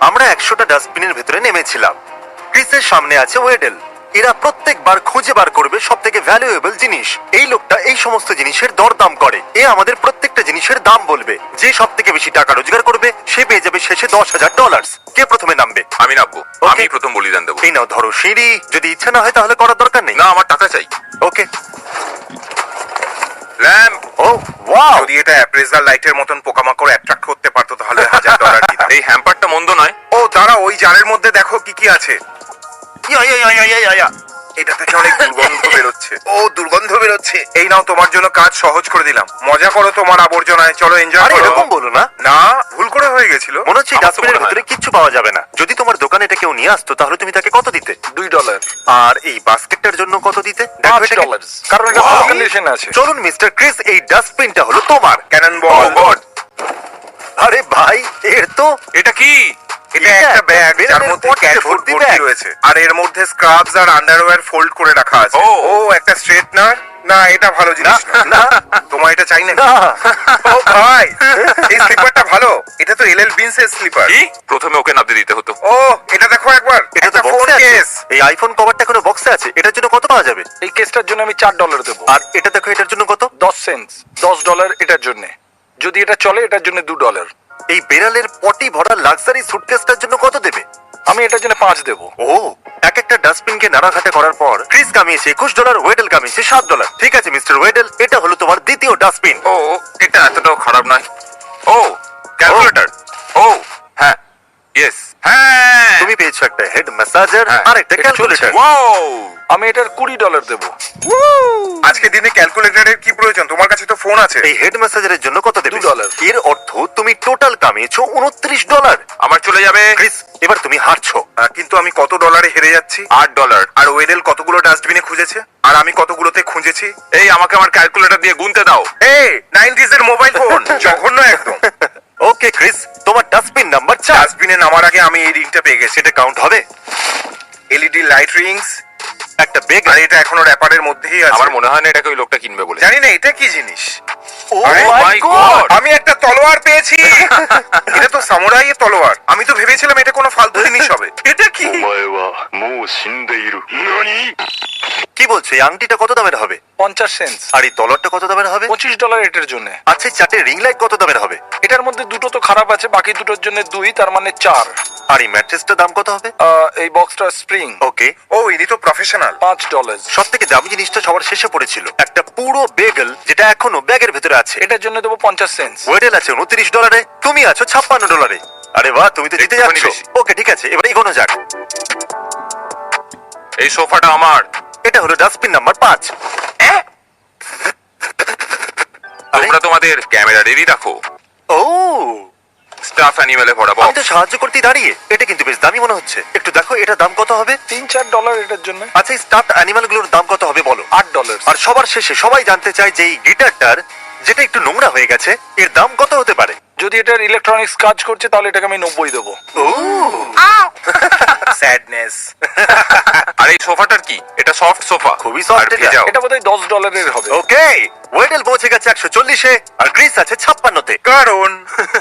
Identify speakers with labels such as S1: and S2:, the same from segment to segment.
S1: আমরা 100টা ডাস্টবিনের ভেতরে নেমেছিলাম। ক্রিসের সামনে আছে ওয়েডেল। এরা প্রত্যেকবার খুঁজে বার করবে সব থেকে ভ্যালুয়েবল জিনিস। এই লোকটা এই সমস্ত জিনিসের দরদাম করে। এ আমাদের প্রত্যেকটা জিনিসের দাম বলবে। যে সব থেকে বেশি টাকা রোজগার করবে সে পেয়ে যাবে শেষে $10,000। কে প্রথমে নামবে?
S2: আমি নামবো।
S1: Okay.
S2: আমি প্রথম বলিদান দেবো।
S1: এই নাও ধরো সিঁড়ি। যদি ইচ্ছা না হয় তাহলে করার দরকার নেই।
S2: না, আমার টাকা চাই।
S1: ওকে।
S2: ল্যাম্প।
S1: ও ওয়াও,
S3: যদি এটা অ্যাপ্রেজাল লাইটের মতন পোকামাকড় অ্যাট্রাক্ট করতে পারতো তাহলে $1,000 দিতাম।
S2: এই হ্যাম্পারটা মন্দ নয়।
S3: ও দাঁড়া, ওই জারের মধ্যে দেখো কি কি আছে।
S1: ইয়া, ইয়া, ইয়া, ইয়া, ইয়া, ইয়া।
S3: এটা থেকে অনেক দুর্গন্ধ বেরোচ্ছে। ও দুর্গন্ধ বেরোচ্ছে। এই নাও, তোমার জন্য কাজ সহজ করে দিলাম। মজা করো তোমার আবর্জনায়। চলো এনজয়
S1: আরে
S3: করো।
S1: এরকম বলো না।
S3: না, ভুল করে হয়ে গেছিল।
S1: মনে হচ্ছে
S2: আমার তো
S1: ডাস্টবিনের
S2: মনে হয়
S1: ভিতরে
S2: না।
S1: কিচ্ছু পাওয়া যাবে না। যদি তোমার দোকানে এটা কেউ নিয়ে আসতো তাহলে তুমি তাকে কত দিতে?
S4: $2
S1: আর এই বাস্কেটটার জন্য কত দিতে? দেখো এটাকে।
S4: $5 কারণ এটা
S1: Wow!
S4: ভালো কন্ডিশন আছে।
S1: চলুন মিস্টার ক্রিস, এই ডাস্টবিনটা হলো তোমার।
S3: ক্যানন
S2: ও
S3: বল।
S2: গড,
S1: আরে ভাই, এর তো
S2: এটা কি?
S3: এটা
S1: এটা
S3: একটা ব্যাগ
S1: বেলুনের
S3: যার মধ্যে
S1: পটিতে
S3: ক্যাট ফুড
S1: ভর্তি
S3: ভর্তি
S1: ব্যাগ।
S3: রয়েছে, আর এর মধ্যে স্ক্রাবস আর আন্ডারওয়্যার ফোল্ড করে রাখা আছে।
S2: ও।
S3: ও একটা স্ট্রেটনার। না, এটা ভালো জিনিস
S1: না,
S3: না।
S1: না।
S3: তোমার এটা চাই না?
S1: না।
S3: ও ভাই, এই স্লিপারটা ভালো। এটা তো এলএল বিনস এর স্লিপার।
S2: কি? প্রথমে ওকে নামতে দিতে হতো।
S3: ও, এটা দেখো একবার।
S1: এটা তো
S3: একটা ফোন
S1: বক্সে আছে।
S3: কেস।
S1: এই আইফোন কভারটা কোনো বক্সে আছে। এটার জন্য কত পাওয়া যাবে?
S4: এই কেসটার জন্য আমি $4 দেবো।
S1: আর এটা দেখো, এটার জন্য কত?
S4: 10 সেন্টস। $10 এটার জন্য। যদি এটা চলে এটার জন্য $2।
S1: এই বেড়ালের পটি ভরা লাক্সারি সুটকেসটার জন্য কত দেবে?
S4: আমি এটার জন্য 5 দেবো।
S1: ও, এক একটা ডাস্টবিনকে নাড়াঘাটা করার পর ক্রিস কামিয়েছে $21, ওয়েডেল কামিয়েছে $7। ঠিক আছে মিস্টার ওয়েডেল, এটা হলো তোমার দ্বিতীয় ডাস্টবিন।
S2: ও, এটা এতটাও খারাপ নয়। ও, ক্যালকুলেটর। ও হ্যাঁ, ইয়েস, হ্যাঁ।
S1: তুমি পেয়েছো একটা হেড ম্যাসাজার
S2: হ্যাঁ,
S1: আর একটা
S2: এটা
S1: ক্যালকুলেটর।
S2: চলছে। Wow!
S4: আমি এটার $20 দেবো।
S3: আজকে দিনে ক্যালকুলেটরের কি প্রয়োজন? তোমার কাছে তো ফোন আছে।
S1: এই হেড ম্যাসাজারের জন্য কত দেবে?
S4: $2
S1: এর অর্থ তুমি টোটাল কামিয়েছো $29।
S2: আমার চলে যাবে
S1: ক্রিস, এবার তুমি হারছো।
S3: কিন্তু আমি কত ডলারে হেরে যাচ্ছি?
S2: $8।
S3: আর ওয়েডেল কতগুলো ডাস্টবিনে খুঁজেছে আর আমি কতগুলোতে খুঁজেছি?
S2: এই আমাকে আমার ক্যালকুলেটর দিয়ে গুনতে দাও।
S3: এই 90s এর মোবাইল ফোন, জঘন্য একদম।
S1: ওকে ক্রিস, তোমার ডাস্টবিন নাম্বার 4।
S3: ডাস্টবিনে নামার আগে আমি এই রিংটা পেয়ে গেছি।
S1: সেটা কাউন্ট হবে?
S3: LED light Rings.
S1: একটা বেগ।
S3: আর এটা এখনো র্যাপারের মধ্যেই আছে।
S2: আমার মনে হয় না এটাকে ওই লোকটা কিনবে বলে।
S3: জানি না এটা কি জিনিস।
S1: ও
S3: আরে
S1: মাই
S2: my
S1: গড!
S2: God!
S3: আমি একটা তলোয়ার পেয়েছি। এটা তো সামুরাই এর তলোয়ার। আমি তো ভেবেছিলাম এটা কোনো ফালতু জিনিস হবে। এটা কি?
S1: কি বলছো? এই আংটিটা কত দামের হবে?
S4: 50 সেন্টস।
S1: আর এই তলোয়ারটা কত দামের হবে?
S4: $25 এটার জন্য।
S1: আচ্ছা, এই চারটে রিং লাইট কত দামের হবে?
S4: এটার মধ্যে দুটো তো খারাপ আছে, বাকি দুটোর জন্য 2, তার মানে 4।
S1: আর এই ম্যাট্রেসটার দাম কত হবে?
S4: এই বক্সটা স্প্রিং।
S1: ওকে।
S3: ও, ইনি তো প্রফেশনাল।
S4: $5।
S1: সব থেকে দামি জিনিসটা সবার শেষে পড়েছিল, একটা পুরো বেগল যেটা এখনো ব্যাগের ভেতরে আছে।
S4: এটার জন্য দেবো 50 সেন্টস।
S1: ওয়েডেল আছে $29, তুমি আছো $56। আরে বাহ, তুমি তো জিতে
S2: একটুখানি
S1: যাচ্ছ।
S2: বেশি।
S1: ওকে ঠিক আছে, এবার এগোনো যাক।
S2: এই সোফাটা আমার।
S1: এটা হলো ডাস্টবিন নাম্বার 5।
S2: তোমরা তোমাদের ক্যামেরা রেডি রাখো।
S1: ও,
S2: স্টাফ অ্যানিমেলে ভরা
S1: আমি তো
S2: বক্স।
S1: সাহায্য করতে দাঁড়িয়ে। এটা কিন্তু বেশ দামি মনে হচ্ছে। একটু দেখো এটার দাম কত হবে।
S4: $3-4 এটার জন্য।
S1: আচ্ছা, এই স্টাফড অ্যানিমাল গুলোর দাম কত হবে বলো?
S4: $8।
S1: আর সবার শেষে সবাই জানতে চায় যে এই গিটারটার, যেটা একটু নোংরা হয়ে গেছে, এর দাম কত হতে পারে?
S4: যদি এটার ইলেকট্রনিক্স কাজ করছে তাহলে এটাকে আমি 90 দেবো।
S1: ও,
S3: স্যাডনেস।
S2: আর এই সোফাটার কি? এটা সফট সোফা।
S1: খুবই soft
S2: আর
S1: এটা।
S2: ভেজাও।
S4: এটা বোধহয় $10 হবে।
S1: ওকে। ওয়েডেল পৌঁছে গেছে 140-এ আর ক্রিস আছে 56-তে।
S3: কারণ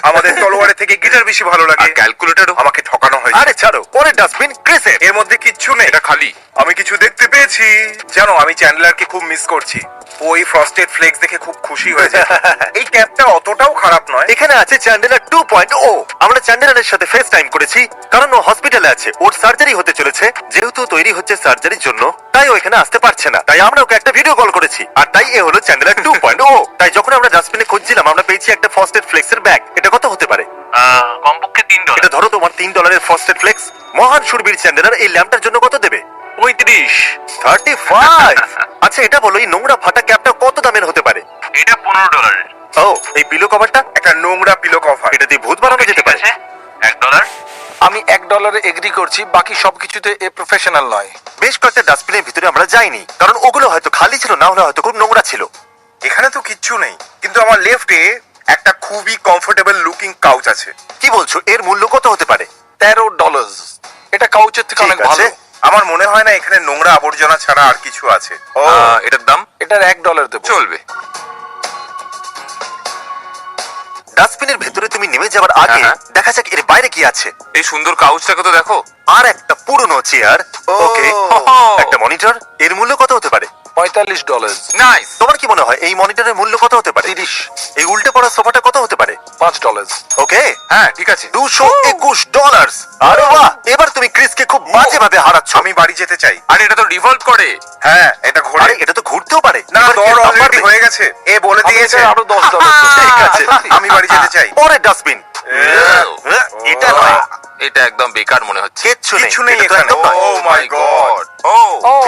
S3: আমাদের তলোয়ারের থেকে গিটার বেশি ভালো লাগে।
S2: আর ক্যালকুলেটরও।
S3: আমাকে ঠকানো হয়েছে।
S1: আরে ছাড়ো, পরের ডাস্টবিন ক্রিসের।
S3: এর মধ্যে কিচ্ছু নেই।
S2: এটা খালি।
S3: আমি কিছু দেখতে পেয়েছি। জানো, আমি চ্যান্ডলারকে খুব মিস করছি। ওই ফ্রস্টেড ফ্লেক্স দেখে খুব খুশি হয়েছে। এই ক্যাপটা অতটাও খারাপ নয়।
S1: এখানে আছে চ্যান্ডেলার 2.0। আমরা চ্যান্ডেলারের সাথে ফেস টাইম করেছি কারণ ও হসপিটালে আছে। ওর সার্জারি হতে চলেছে। যেহেতু তৈরি হচ্ছে সার্জারির জন্য, তাই ও এখানে আসতে পারছে না। তাই আমরা ওকে একটা ভিডিও কল করেছি। আর তাই এ হলো চ্যান্ডেলার 2.0। তাই যখন আমরা ডাস্টবিনে খুঁজছিলাম আমরা পেয়েছি একটা ফ্রস্টেড ফ্লেক্সের ব্যাগ। এটা কত হতে পারে?
S2: কমপক্ষে $3।
S1: এটা ধরো তোমার $3 ফ্রস্টেড ফ্লেক্স। মহান সুরবীর চ্যান্ডেলার এই ল্যাম্পটার জন্য কত দেবে?
S2: 35।
S1: 35। আচ্ছা, এটা বলো এই নোংরা ফাটা ক্যাপটা কত দামের হতে পারে?
S2: এটা $15।
S1: ও, এই পিলো কভারটা?
S3: একটা নোংরা পিলো কভার।
S1: এটা দিয়ে ভূত বানানো যেতে পারে।
S2: $1।
S4: আমি $1 এগ্রি করছি, বাকি সবকিছুতে এ প্রফেশনাল নয়।
S1: বেশ কয়েকটা ডাস্টবিনের ভিতরে আমরা যাইনি কারণ ওগুলো হয়তো খালি ছিল, না হলে হয়তো খুব নোংরা ছিল।
S3: এখানে তো কিচ্ছু নেই, কিন্তু আমার লেফটে একটা খুবই কমফোর্টেবল লুকিং কাউচ আছে।
S1: কি বলছো? এর মূল্য কত হতে পারে?
S4: $13। এটা কাউচের থেকে অনেক
S1: ঠিক আছে।
S4: ভালো।
S3: আমার মনে হয় না এখানে নোংরা আবর্জনা ছাড়া আর কিছু আছে। ও,
S2: এটার দাম
S4: এটার $1 দেবো।
S2: চলবে।
S1: ডাস্টবিনের ভেতরে তুমি নেমে যাওয়ার আগে
S2: হ্যাঁ।
S1: দেখা যাক এর বাইরে কি আছে।
S2: এই সুন্দর কাউচটাকে তো দেখো।
S1: আর একটা পুরনো চেয়ার, ওকে,
S2: Oh.
S1: একটা মনিটর। এর মূল্য কত হতে পারে?
S4: $45,
S2: নাইস।
S1: তোমার কি মনে হয় এই মনিটরের মূল্য কত হতে পারে?
S4: 30,
S1: এই উল্টে পড়া সোফাটা কত হতে পারে?
S4: $5।
S1: ওকে,
S2: হ্যাঁ ঠিক আছে।
S1: $221। আরে বাহ, এবার তুমি ক্রিসকে খুব বাজে ভাবে হারাচ্ছ।
S3: আমি বাড়ি যেতে চাই।
S2: আর এটা তো রিভলভ করে।
S3: হ্যাঁ, এটা ঘোরে।
S1: আরে এটা তো ঘুরতেও পারে।
S3: না,
S1: এবার
S3: দর
S1: এর দাম
S3: অলরেডি
S1: বাড়বে।
S3: হয়ে গেছে। এ বলে
S4: আমি
S3: দিয়েছে।
S4: এটা আরো $10
S1: ঠিক আছে,
S3: আমি বাড়ি যেতে চাই।
S1: পরের ডাস্টবিন। এটা নয়,
S2: এটা একদম বেকার মনে হচ্ছে।
S1: কিচ্ছু নেই,
S3: কিছু নেই
S1: এটা তো
S3: এখানে।
S1: একদম নয়।
S3: ও মাই গড।
S2: ও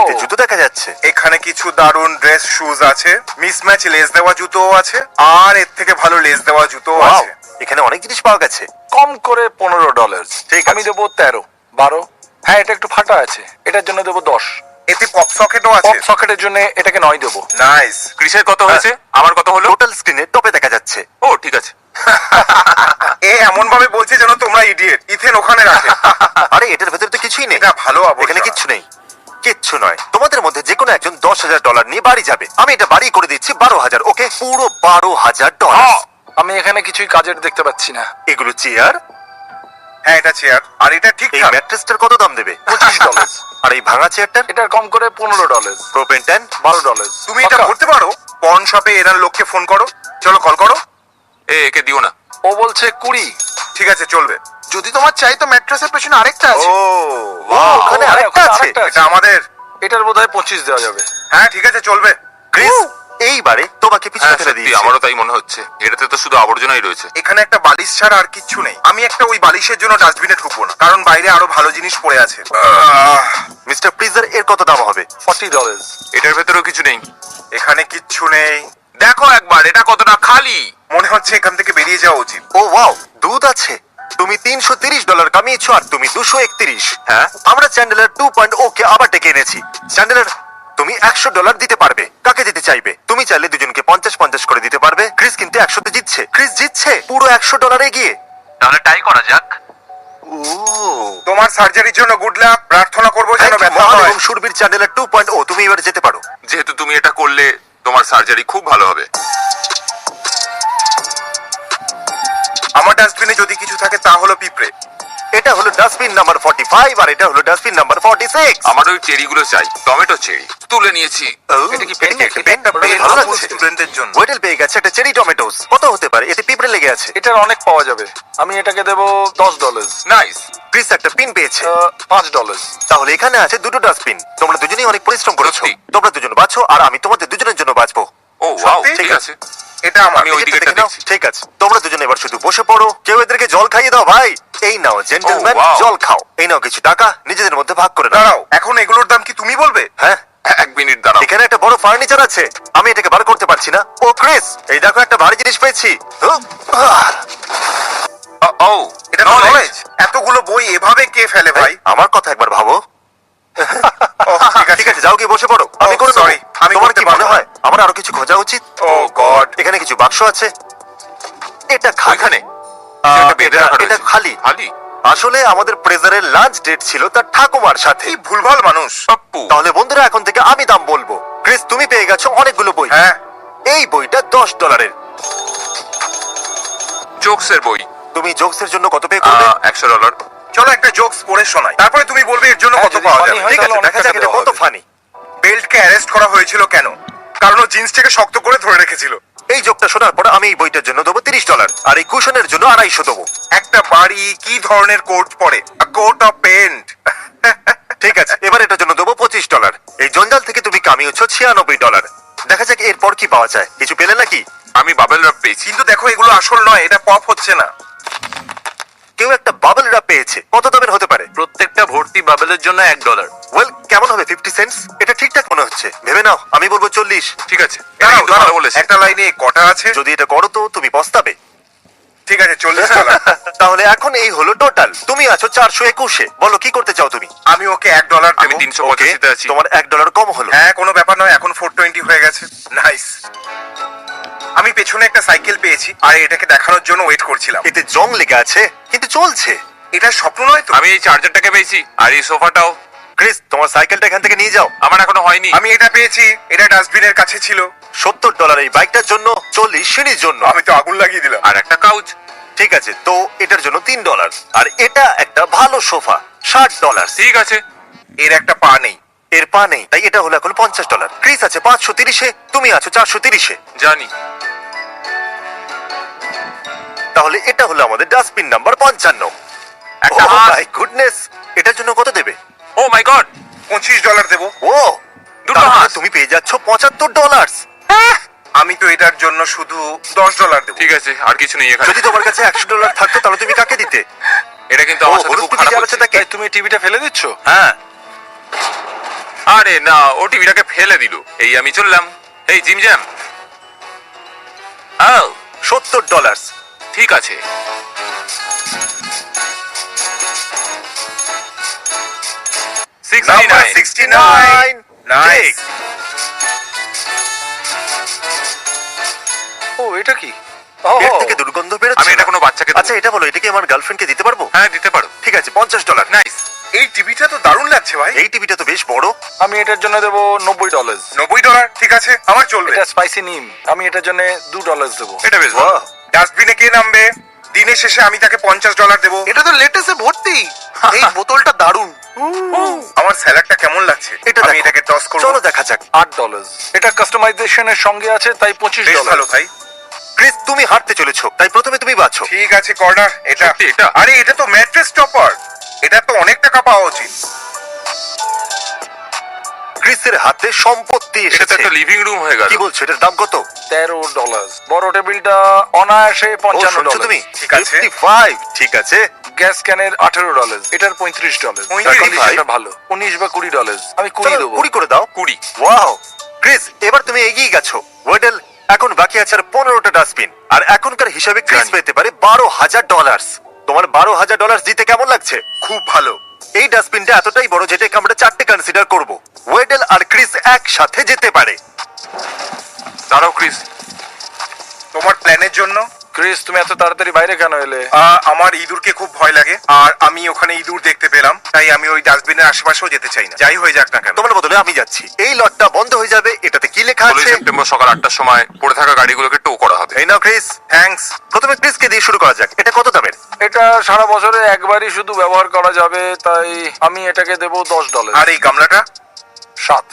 S1: এতে জুতো দেখা যাচ্ছে।
S3: এখানে কিছু দারুন ড্রেস শুজ আছে, মিসম্যাচ লেস দেওয়া জুতোও আছে, আর এর থেকে ভালো লেস দেওয়া জুতোও
S1: Wow,
S3: আছে।
S1: এখানে অনেক জিনিস পাওয়া গেছে।
S4: কম করে $15।
S1: ঠিক
S4: আমি
S1: আছে।
S4: দেবো 13, 12। হ্যাঁ, এটা একটু ফাটা আছে, এটার জন্য দেবো 10।
S3: এতে পপ সকেটও
S4: পপ
S3: আছে।
S4: সকেটের জন্য এটাকে 9 দেবো।
S3: নাইস।
S2: ক্রিসের কত হয়েছে? আমার কত হলো?
S1: টোটাল স্ক্রিনে টপে দেখা যাচ্ছে।
S2: ও ঠিক আছে।
S3: এ এমন ভাবে বলছে যেন তোমরা ইডিয়েট। ইথেন ওখানে রাখে।
S1: আরে এটার ভেতরে তো কিছুই নেই।
S3: এটা ভালো
S1: এখানে
S3: অবস্থা।
S1: কিচ্ছু নেই, কিচ্ছু নয়। তোমাদের মধ্যে যে কোনো একজন $10,000 নিয়ে বাড়ি যাবে। আমি এটা বাড়ি করে দিচ্ছি 12,000। ওকে, পুরো $12,000।
S4: আমি এখানে কিছুই কাজের দেখতে পাচ্ছি না।
S1: এগুলো চেয়ার।
S3: হ্যাঁ, এটা চেয়ার। আর এটা
S1: এই
S3: ঠিকঠাক।
S1: ম্যাট্রেসটার কত দাম দেবে?
S4: $25।
S1: আর এই ভাঙা চেয়ারটার?
S4: এটার কম করে $15।
S1: Propane tan?
S4: $12।
S3: তুমি এটা করতে পারো? পন শপে এরার লোককে ফোন করো। চলো কল করো।
S2: একে দিও না।
S4: ও বলছে 20।
S3: ঠিক আছে, চলবে।
S5: যদি তোমার চাই তো ম্যাট্রেসের পেছনে আরেকটা আছে।
S3: ও,
S1: ওখানে
S4: হ্যাঁ,
S1: আরেকটা
S4: ওখানে
S1: আছে।
S4: আরেকটা
S3: এটা আমাদের।
S4: এটার বোধহয় 25 দেওয়া যাবে।
S3: হ্যাঁ, ঠিক আছে, চলবে।
S1: ক্রিস, এইবারে তোমাকে পিছনে
S2: হ্যাঁ
S1: ফেলে
S2: সত্যি
S1: দিয়েছি।
S2: আমারও তাই মনে হচ্ছে। এটাতে তো শুধু আবর্জনাই রয়েছে।
S3: এখানে একটা বালিশ ছাড়া আর কিচ্ছু নেই। আমি একটা ওই বালিশের জন্য ডাস্টবিনে ঢুকবো না, কারণ বাইরে আরো ভালো জিনিস পড়ে আছে।
S1: মিস্টার প্রিজার, এর কত দাম হবে?
S4: $40।
S2: এটার ভেতরেও কিছু নেই।
S3: এখানে কিচ্ছু নেই।
S2: দেখো একবার এটা কতটা খালি।
S3: মনে হচ্ছে এখান থেকে বেরিয়ে যাওয়া উচিত।
S1: ও ওয়াও, দুধ আছে। তুমি $330 কামিয়েছো আর তুমি 231। হ্যাঁ, আমরা চ্যান্ডেলার 2.0 কে আবার ডেকে এনেছি। চ্যান্ডেলার, তুমি $100 দিতে পারবে। কাকে দিতে চাইবে? তুমি চাইলে দুজনকে 50-50 করে দিতে পারবে। ক্রিস কিন্তু 100-তে জিতছে। ক্রিস জিতছে পুরো $100 এগিয়ে।
S2: তাহলে টাই করা যাক।
S1: ও,
S3: তোমার সার্জারির জন্য গুড লাক। প্রার্থনা করবো যেন ব্যথা হয়।
S1: এবং সুরবীর চ্যান্ডেলার 2.0, তুমি এবার যেতে পারো।
S2: যেহেতু তুমি এটা করলে তোমার সার্জারি খুব ভালো হবে।
S3: আমার ডাস্টবিনে যদি কিছু থাকে তা হলো পিঁপড়ে।
S1: এটা হলো ডাস্টবিন নাম্বার 45 আর এটা হলো ডাস্টবিন নাম্বার 46।
S2: আমার ওই চেরিগুলো চাই, টমেটো চেরি। তুলে নিয়েছি।
S1: এটা কি পেন?
S3: এটা পেনটা পেন
S1: ভালো
S3: স্কুল
S1: লাগছে।
S3: স্টুডেন্টদের জন্য।
S1: ওয়েটেল পেয়ে গেছে একটা চেরি টমেটোস। কত হতে পারে? এতে পিঁপড়ে লেগে আছে।
S4: এটার অনেক পাওয়া যাবে। আমি এটাকে দেবো $10।
S2: নাইস।
S1: ক্রিস একটা পিন পেয়েছে।
S4: $5।
S1: তাহলে এখানে আছে দুটো ডাস্টবিন। তোমরা দুজনেই অনেক পরিশ্রম করেছো।
S2: সত্যি।
S1: তোমরা দুজন বাঁচো আর আমি তোমাদের দুজনের জন্য বাঁচবো।
S2: ও ওয়াও,
S3: সত্যি?
S2: ঠিক আছে।
S3: এটা আমার।
S2: আমি ওই
S1: নিজেরটা
S2: দিকেটা
S1: দেখে নাও।
S2: দেখছি।
S1: ঠিক আছে, তোমরা দুজনে এবার শুধু বসে পড়ো। কেউ এদেরকে জল খাইয়ে দাও ভাই। এই নাও জেন্টলম্যান,
S2: Oh, wow.
S1: জল খাও। এই নাও কিছু টাকা, নিজেদের মধ্যে ভাগ করে নাও।
S3: দাঁড়াও, এখন এগুলোর দাম কি তুমি বলবে?
S1: হ্যাঁ,
S2: এক মিনিট দাঁড়াও।
S1: এখানে একটা বড় ফার্নিচার আছে। আমি এটাকে বার করতে পারছি না। ও ক্রিস, এই দেখো একটা ভারী জিনিস পেয়েছি।
S2: ও
S3: এটা তো নলেজ। এতগুলো বই এভাবে কে ফেলে ভাই?
S1: আমার কথা একবার ভাবো।
S3: ও,
S1: ঠিক আছে, যাও গিয়ে বসে পড়ো। আমি
S3: Oh,
S1: করে
S3: sorry,
S1: সরি।
S3: আমি
S1: তোমার
S3: করতে
S1: কি
S3: পারবো
S1: মনে
S3: না।
S1: হয় আমার আরো কিছু খোঁজা উচিত?
S3: ও গড।
S1: এখানে কিছু বাক্স আছে। এটা খালি।
S2: ওইখানে
S1: এটা-
S2: বেঁধে রাখা
S1: এটা
S2: রয়েছে।
S1: খালি।
S2: খালি।
S1: আসলে আমাদের প্রেজারের লাঞ্চ ডেট ছিল তার ঠাকুমার সাথে।
S3: কি ভুলভাল মানুষ।
S2: পাপ্পু।
S1: তাহলে বন্ধুরা, এখন থেকে আমি দাম বলবো। ক্রিস, তুমি পেয়ে গেছো অনেকগুলো বই।
S3: হ্যাঁ,
S1: এই বইটা $10।
S2: জোকসের বই।
S1: তুমি জোকসের জন্য কত পে করবে?
S2: $100।
S3: চলো একটা জোকস পড়ে শোনাই, তারপরে তুমি বলবে এর জন্য
S4: হ্যাঁ,
S3: কত
S4: যদি
S3: পাওয়া
S4: funny
S3: যাবে।
S4: হয়
S1: ঠিক
S4: তাহলে
S1: আছে,
S4: অনেক
S1: দেখা যাক
S4: টাকা
S1: এটা
S4: দেওয়া
S1: কত
S4: হবে।
S1: ফানি।
S3: বেল্টকে অ্যারেস্ট করা হয়েছিল কেন? কারণ ও জিন্সটাকে শক্ত করে ধরে রেখেছিল।
S1: এই জোকটা শোনার পর আমি এই বইটার জন্য দেবো $30 আর এই কুশনের জন্য $250 দেবো।
S3: একটা বাড়ি কি ধরনের কোট পরে? Coat of paint.
S1: ঠিক আছে, এবার এটার জন্য দেবো $25। এই জঞ্জাল থেকে তুমি কামিয়েছো $96। দেখা যাক এরপর কি পাওয়া যায়। কিছু পেলে নাকি?
S2: আমি বাবেল রাব পেয়েছি।
S3: কিন্তু দেখো, এগুলো আসল নয়, এটা পপ হচ্ছে না।
S1: কেউ একটা বাবল রাপ পেয়েছে। কত দামের হতে পারে?
S4: প্রত্যেকটা ভর্তি বাবেলের জন্য $1।
S1: ওয়েল, কেমন হবে 50 সেন্টস? এটা ঠিকঠাক মনে হচ্ছে। ভেবে নাও, আমি বলবো 40।
S2: ঠিক আছে, এটা
S3: দাঁড়াও,
S2: কিন্তু ভালো
S3: দাঁড়াও,
S2: বলেছে।
S3: একটা লাইনে কটা আছে?
S1: যদি এটা করো তো তুমি পস্তাবে।
S3: ঠিক আছে, 40 ডলার।
S1: তাহলে এখন এই হলো টোটাল। তুমি আছো 421-এ। বলো কি করতে চাও তুমি?
S3: আমি ওকে $1
S2: আমি
S3: দেবো।
S2: 385-তে আছি।
S1: তোমার $1 কম হলো।
S3: হ্যাঁ, কোনো ব্যাপার নয়, এখন 420 হয়ে গেছে। নাইস। আমি পেছনে একটা সাইকেল পেয়েছি আর এটাকে দেখানোর জন্য ওয়েট করছিলাম।
S1: এতে জং লেগে আছে কিন্তু চলছে।
S3: এটা স্বপ্ন নয় তো?
S2: আমি এই চার্জারটাকে পেয়েছি আর এই সোফাটাও।
S1: ক্রিস, তোমার সাইকেলটা এখান থেকে নিয়ে যাও।
S2: আমার এখনো হয়নি।
S3: আমি এটা পেয়েছি, এটা ডাস্টবিনের কাছে ছিল।
S1: $70 এই বাইকটার জন্য, 40 সিঁড়ির জন্য।
S3: আমি তো আগুন লাগিয়ে দিলাম।
S2: আর একটা কাউচ।
S1: ঠিক আছে, তো এটার জন্য $3। আর এটা একটা ভালো সোফা, $60।
S2: ঠিক আছে।
S3: এর একটা পা নেই।
S1: এর পা নেই, তাই এটা হলো এখন $50। ক্রিস আছে 530-এ, তুমি আছো 430-এ।
S2: জানি।
S1: তাহলে এটা হলো আমাদের ডাস্টবিন নাম্বার 55।
S2: একটা হাঁস।
S1: মাই গুডনেস, এটার জন্য কত দেবে?
S2: ও মাই গড।
S3: $25 দেবো।
S1: ও,
S2: দুটো
S1: তার মানে
S2: হাঁস।
S1: তুমি পেয়ে যাচ্ছ $75।
S3: আমি তো এটার জন্য শুধু $10 দেবো।
S2: ঠিক আছে, আর কিছু নেই এখানে।
S1: যদি তোমার কাছে $100 থাকতো তাহলে তুমি কাকে দিতে?
S2: এটা কিন্তু
S1: ও,
S2: আমার সাথে
S1: হলুদ
S2: খুব
S1: টুপি
S2: খারাপ
S1: জ্বালাচ্ছে
S2: হচ্ছে।
S1: তাকে।
S4: তাই তুমি টিভিটা ফেলে দিচ্ছ?
S1: হ্যাঁ,
S2: আরে না, ও টিভিটাকে ফেলে দিল। এই আমি চললাম। এই জিম জ্যাম। ও,
S1: $70।
S2: ঠিক আছে।
S3: নাম্বার
S2: 69।
S3: 69। নাইস।
S4: ও এটা কি?
S1: এর থেকে দুর্গন্ধ বেরোচ্ছে।
S2: আমি এটা কোনো বাচ্চাকে দেবো।
S1: আচ্ছা, এটা বলো, এটা কি আমার গার্লফ্রেন্ডকে দিতে পারবো?
S2: হ্যাঁ, দিতে পারো।
S1: ঠিক আছে, $50।
S2: নাইস।
S3: এই টিভিটা তো দারুণ লাগছে ভাই।
S1: এই টিভিটা তো বেশ বড়।
S4: আমি এটার জন্য দেবো $90।
S3: $90 ঠিক আছে, আমার চলবে।
S4: এটা স্পাইসি নিম, আমি এটার জন্য $2 দেবো।
S2: এটা বেশ ভালো।
S1: বাহ,
S3: ডাস্টবিনে কে নামবে? দিনের শেষে আমি তাকে $50 দেবো।
S5: এটা তো লেটেস্টে ভর্তি। এই বোতলটা দারুণ।
S3: আমার স্যালাডটা কেমন লাগছে?
S1: এটা
S3: আমি
S1: দেখো।
S3: এটাকে টস করব।
S1: চলো দেখা যাক।
S4: $8। এটা কাস্টমাইজেশনের সঙ্গে আছে, তাই
S3: বেশ
S4: $25।
S3: ভালো ভাই।
S1: ক্রিস, তুমি হাঁটতে চলেছো, তাই প্রথমে তুমি বাছো।
S3: ঠিক আছে, কর্নার এটা।
S2: সত্যি এটা?
S3: আরে এটা তো ম্যাট্রেস টপার। এটা তো অনেক টাকা পাওয়া উচিত।
S1: ক্রিসের হাতে সম্পত্তি
S2: এটা তো
S1: এসেছে।
S2: একটা লিভিং রুম হয়ে গেল।
S1: কি বলছো, এটার দাম কত?
S4: $13। বড় টেবিলটা অনায়াসে
S1: ও, শুনছো তুমি?
S4: $55।
S3: ঠিক আছে।
S1: 55, ঠিক আছে।
S4: গ্যাস ক্যানের $18, এটার $35।
S3: 35?
S4: কন্ডিশনটা ভালো। 19 বা $20, আমি 20
S1: চলো,
S4: দেবো।
S1: 20 করে দাও।
S2: 20।
S1: ওয়াও, ক্রিস, এবার তুমি এগিয়ে গেছো। ওয়েডেল, এখন বাকি আছে আর 15টা ডাস্টবিন। আর এখনকার হিসাবে ক্রিস
S2: জানি।
S1: পেতে পারে $12,000। তোমার $12,000 জিতে কেমন লাগছে?
S3: খুব ভালো।
S1: এই ডাস্টবিনটা এতটাই বড় যেটাকে আমরা 4টে কনসিডার করব। ওয়েডেল আর ক্রিস একসাথে যেতে পারে।
S2: দাঁড়াও ক্রিস।
S3: তোমার প্ল্যানের জন্য
S4: ক্রিস, তুমি এত তাড়াতাড়ি বাইরে কেন এলে?
S3: আমার ইঁদুরকে খুব ভয় লাগে, আর আমি ওখানে ইঁদুর দেখতে পেলাম, তাই আমি ওই ডাস্টবিনের আশেপাশেও যেতে চাই না, যাই হয়ে যাক না কেন।
S1: তোমার বদলে আমি যাচ্ছি। এই লটটা বন্ধ হয়ে যাবে। এটাতে কি লেখা
S2: 16
S1: আছে?
S2: সেপ্টেম্বর সকাল 8টার সময় পড়ে থাকা গাড়িগুলোকে টো করা হবে।
S1: এই নাও ক্রিস।
S3: থ্যাঙ্কস।
S1: প্রথমে ক্রিসকে দিয়ে শুরু করা যাক। এটা কত দামের?
S4: এটা সারা বছরে একবারই শুধু ব্যবহার করা যাবে, তাই আমি এটাকে দেবো $10।
S3: আর এই গামলাটা?
S4: 7।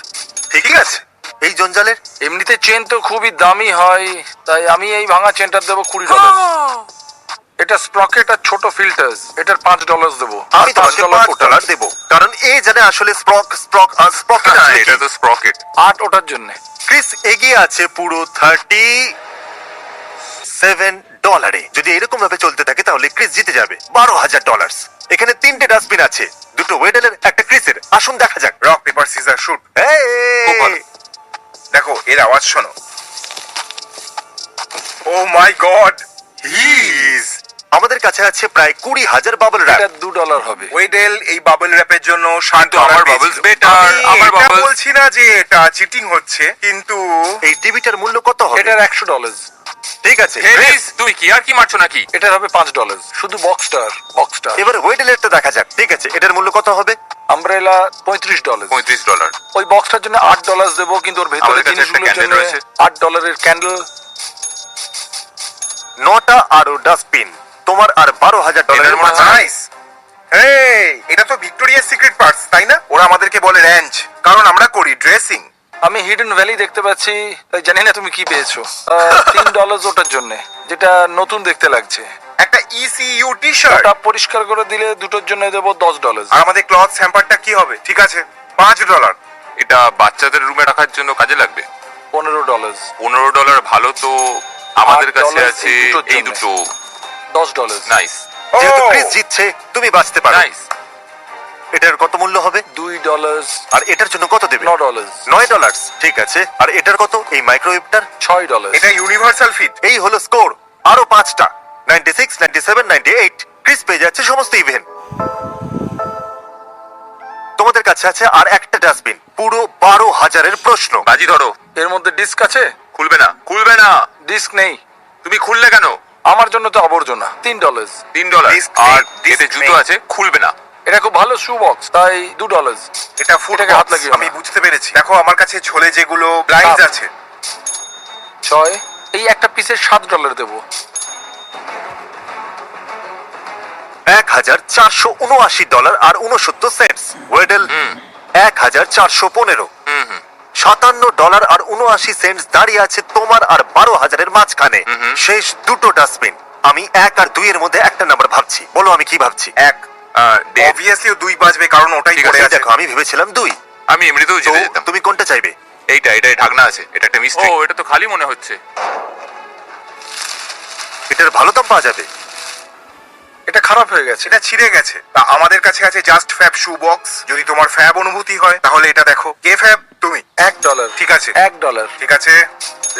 S1: ঠিক আছে। এই জঞ্জালের
S4: এমনিতে চেন তো খুবই দামি হয়, তাই আমি এই ভাঙা চেনটার দেবো $20। এটা স্প্রকেট আর ছোট ফিল্টার্স, এটার $5 দেবো। আর
S1: আমি তোমাকে $5 দেবো, কারণ এ জানে আসলে স্প্রক
S2: হ্যাঁ, এটা তো স্প্রকেট।
S4: 8 ওটার জন্য।
S1: ক্রিস এগিয়ে আছে পুরো $37। যদি এরকম ভাবে চলতে থাকে তাহলে ক্রিস জিতে যাবে $12,000। এখানে 3টে ডাস্টবিন আছে, দুটো ওয়েডেলের, একটা ক্রিসের। আসুন দেখা যাক।
S3: Rock paper scissor shoot.
S2: খুব ভালো।
S3: দেখো এর আওয়াজ শোনো। ও মাই গড।
S1: আমাদের কাছে আছে প্রায় 20,000 বাবল র্যাপ।
S4: এটা $2 হবে।
S3: ওয়েডেল এই বাবল র্যাপের জন্য
S2: কিন্তু আমার বাবলস বেটার। আমার
S3: এটা
S2: বাবলস।
S3: বলছি না যে এটা চিটিং হচ্ছে, কিন্তু
S1: এই টিভিটার মূল্য কত হবে?
S4: এটার $100।
S1: ঠিক আছে,
S2: ক্রিস, তুমি কি আর কি মারছো নাকি?
S4: এটার হবে $5। শুধু বক্সটার।
S1: এবার ওয়েডেলেরটা দেখা যাক। ঠিক আছে, এটার মূল্য কত হবে?
S4: আমব্রেলা $35।
S2: $35।
S4: ওই বক্সটার জন্য $8 দেবো, কিন্তু ওর ভেতরে
S2: আমাদের কাছে একটা
S4: জিনিসগুলোর
S2: ক্যান্ডেল
S4: জন্য
S2: রয়েছে।
S4: $8 ক্যান্ডেল।
S1: 9টা আরো ডাস্টবিন। তোমার আর $12,000
S2: এটার মনে হয়-
S3: নাইস। এই এটা তো ভিক্টোরিয়ার সিক্রেট পার্টস, তাই না? ওরা আমাদেরকে বলে র্যাঞ্চ, কারণ আমরা করি ড্রেসিং।
S4: আমি হিডেন ভ্যালি দেখতে পাচ্ছি, তাই জানি না তুমি কি পেয়েছো। $3 ওটার জন্য, যেটা নতুন দেখতে লাগছে।
S3: একটা ইসিইউ টি শার্ট।
S4: ওটা পরিষ্কার করে দিলে দুটোর জন্য দেবো $10।
S3: আর আমাদের ক্লথ স্যাম্পারটা কি হবে? ঠিক আছে, $5।
S2: এটা বাচ্চাদের রুমে রাখার জন্য কাজে লাগবে।
S4: $15।
S2: $15 ভালো তো। আমাদের কাছে
S4: $8
S2: আছে
S4: এই দুটোর
S2: এই
S4: জন্য।
S2: দুটো।
S4: $10।
S2: নাইস।
S1: যেহেতু
S3: ও!
S1: ক্রিস জিতছে, তুমি বাঁচতে পারো।
S2: নাইস।
S1: এটার কত মূল্য হবে?
S4: $2।
S1: আর এটার জন্য কত দেবে?
S4: $9।
S1: $9। ঠিক আছে। আর এটার কত? এই মাইক্রোওয়েভটার?
S4: $6।
S3: এটা ইউনিভার্সাল ফিট।
S1: এই হলো স্কোর। আরো 5টা, 96, 97, 98। ক্রিস পেয়ে যাচ্ছে সমস্ত ইভেন্ট। তোমাদের কাছে আছে আর একটা ডাস্টবিন, পুরো 12,000-এর প্রশ্ন।
S2: বাজি ধরো।
S4: এর মধ্যে ডিস্ক আছে?
S2: খুলবে না, খুলবে না।
S4: ডিস্ক নেই।
S2: তুমি খুললে কেন?
S4: আমার জন্য তো আবর্জনা। $3।
S2: $3।
S3: Disc নেই,
S2: আর
S3: disc
S2: এতে জুতো
S3: নেই।
S2: আছে, খুলবে না।
S4: এটা খুব ভালো শু বক্স, তাই $2।
S3: এটা ফুড
S4: এটাকে হাত লাগিও না।
S3: আমি বুঝতে পেরেছি। দেখো আমার কাছে ঝোলে যেগুলো ব্লাইন্ডস
S4: কাপ।
S3: আছে।
S4: 6 এই একটা পিসের $7 দেবো।
S1: 1479 আর 69 সেন্টস। ওয়েডেল 1415। $57 আর 79 সেন্টস দাঁড়িয়ে আছে তোমার আর 12,000-এর মাঝখানে। শেষ দুটো ডাস্টবিন। আমি 1 আর 2 এর মধ্যে একটা নাম্বার ভাবছি। বলো আমি কি ভাবছি।
S3: এক
S2: ডেভ,
S3: অবভিয়াসলি 2 বাজবে কারণ ওটাই
S2: ঠিক
S3: পড়ে
S2: আছে,
S3: আছে।
S1: দেখো আমি ভেবেছিলাম 2।
S2: আমি এমনিতেও
S1: তো
S2: জিতে যেতাম।
S1: তুমি কোনটা চাইবে?
S2: এটাই ঢাকনা আছে, এটা একটা মিস্ট্রি। ও, এটা তো খালি মনে হচ্ছে।
S1: এটার ভালো দাম পাওয়া যাবে।
S4: এটা খারাপ হয়ে গেছে।
S3: সেটা ছিঁড়ে গেছে। তা আমাদের কাছে আছে জাস্ট ফ্যাব শু বক্স। যদি তোমার ফ্যাব অনুভূতি হয় তাহলে এটা দেখো। কে ফ্যাব? তুমি।
S4: $1।
S3: ঠিক আছে।
S4: $1।
S3: ঠিক আছে।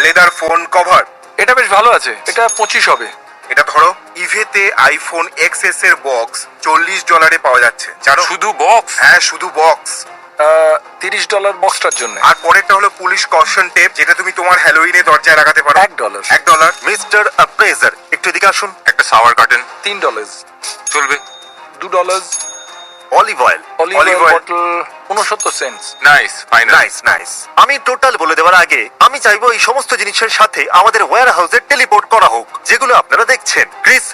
S3: Leather phone cover.
S4: এটা বেশ ভালো আছে, এটা 25 হবে।
S3: এটা ধরো ইভেতে আইফোন XS এর বক্স $40 পাওয়া যাচ্ছে জানো?
S2: শুধু বক্স?
S3: হ্যাঁ শুধু বক্স।
S4: $30 বক্সটার জন্য।
S3: আর পরেরটা হলো পুলিশ কশন টেপ, যেটা তুমি তোমার হ্যালোইনে দরজায় লাগাতে পারো।
S4: $1।
S3: $1।
S1: মিস্টার অ্যাপ্রেজার একটু এদিকে আসুন।
S2: একটা শাওয়ার কার্টেন
S4: $3।
S2: চলবে?
S4: $2।
S1: Olive oil.
S4: Olive
S3: Olive
S4: oil
S3: oil।
S4: Bottle 69 cents.
S2: Nice, final.
S1: Nice. আমি টোটাল বলে দেওয়ার আগে আমি চাইবো এই সমস্ত জিনিসের সাথে আমাদের ওয়্যার হাউসে টেলিপোর্ট করা হোক, যেগুলো আপনারা দেখছেন। ক্রিস,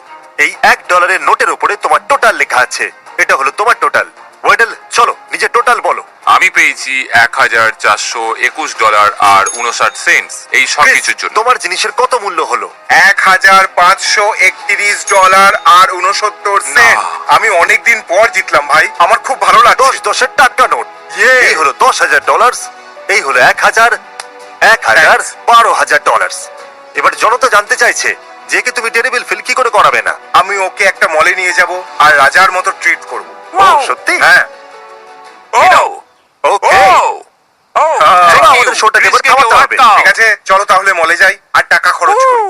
S1: এই $1 নোটের উপরে তোমার টোটাল লেখা আছে। এটা হলো তোমার টোটাল। ওয়েডেল, চলো নিজের টোটাল বলো।
S2: আমি পেয়েছি $1421 আর 59 সেন্টস এই সব
S1: ক্রিস,
S2: কিছুর জন্য।
S1: তোমার জিনিসের কত মূল্য হলো?
S3: $1531 আর 69 সেন্ট। আমি অনেকদিন পর জিতলাম ভাই, আমার খুব ভালো লাগছে।
S1: 10 টাকা নোট। এই হলো $10,000। এই হলো 1,000, 12,000। এবার জনতা জানতে চাইছে যে কি তুমি টেরিবল ফিল কি করে করাবে না?
S3: আমি ওকে একটা মলে নিয়ে যাব আর রাজার মতো ট্রিট করব।
S1: ও, সত্যি?
S3: হ্যাঁ।
S1: ওকে।
S2: ও,
S1: চলো আমাদের শোটাকে এবার থামাতে হবে।
S3: ঠিক আছে, চলো তাহলে মলে যাই আর টাকা খরচ করি।